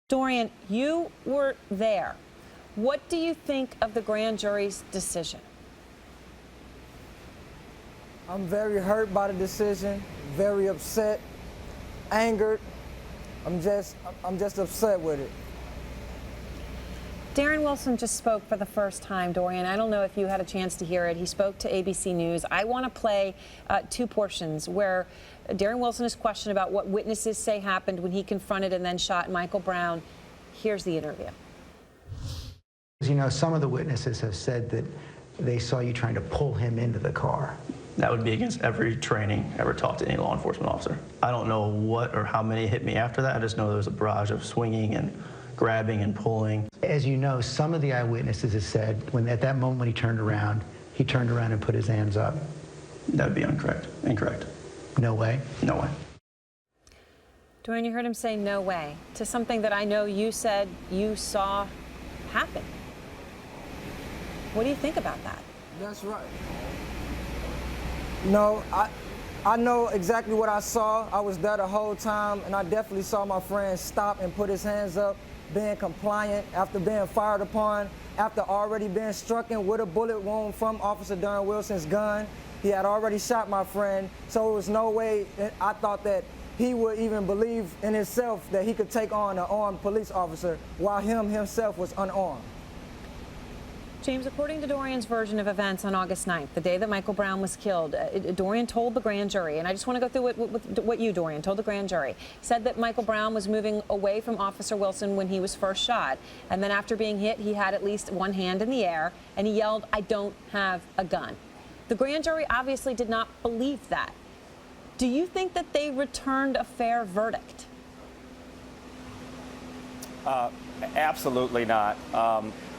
Dorian, you were there. What do you think of the grand jury's decision? I'm very hurt by the decision, very upset, angered. I'm just upset with it. Darren Wilson just spoke for the first time, Dorian. I don't know if you had a chance to hear it. He spoke to ABC News. I want to play two portions where Darren Wilson is questioned about what witnesses say happened when he confronted and then shot Michael Brown. Here's the interview. You know, some of the witnesses have said that they saw you trying to pull him into the car. That would be against every training ever taught to any law enforcement officer. I don't know what or how many hit me after that. I just know there was a barrage of swinging and grabbing and pulling. As you know, some of the eyewitnesses have said at that moment when he turned around and put his hands up. That would be incorrect. No way? No way. Dorian, you heard him say no way to something that I know you said you saw happen. What do you think about that? That's right. No, I know exactly what I saw. I was there the whole time, and I definitely saw my friend stop and put his hands up, being compliant after being fired upon, after already being struck with a bullet wound from Officer Darren Wilson's gun. He had already shot my friend, so there was no way I thought that he would even believe in himself that he could take on an armed police officer while himself was unarmed. James, according to Dorian's version of events on August 9th, the day that Michael Brown was killed, Dorian told the grand jury, and I just want to go through what you, Dorian, told the grand jury, said that Michael Brown was moving away from Officer Wilson when he was first shot, and then after being hit, he had at least one hand in the air, and he yelled, "I don't have a gun." The grand jury obviously did not believe that. Do you think that they returned a fair verdict? Absolutely not.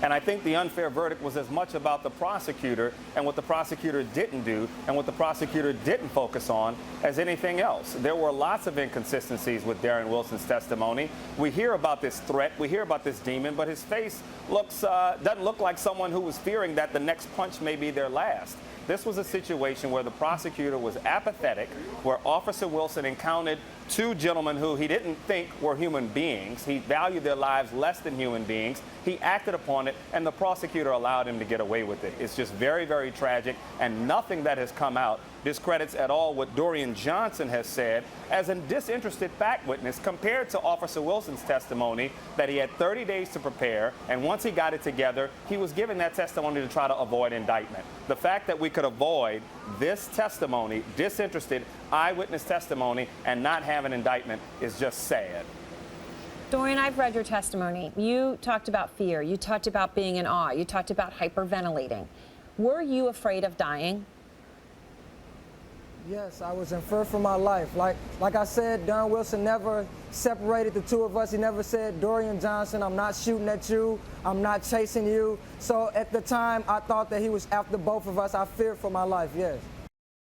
And I think the unfair verdict was as much about the prosecutor and what the prosecutor didn't do and what the prosecutor didn't focus on as anything else. There were lots of inconsistencies with Darren Wilson's testimony. We hear about this threat, we hear about this demon, but his face doesn't look like someone who was fearing that the next punch may be their last. This was a situation where the prosecutor was apathetic, where Officer Wilson encountered two gentlemen who he didn't think were human beings. He valued their lives less than human beings. He acted upon it, and the prosecutor allowed him to get away with it. It's just very, very tragic, and nothing that has come out discredits at all what Dorian Johnson has said as a disinterested fact witness compared to Officer Wilson's testimony that he had 30 days to prepare, and once he got it together, he was giving that testimony to try to avoid indictment. The fact that we could avoid this testimony, disinterested eyewitness testimony, and not have an indictment is just sad. Dorian, I've read your testimony. You talked about fear. You talked about being in awe. You talked about hyperventilating. Were you afraid of dying? Yes, I was in fear for my life. Like I said, Darren Wilson never separated the two of us. He never said, "Dorian Johnson, I'm not shooting at you. I'm not chasing you." So at the time, I thought that he was after both of us. I feared for my life, yes.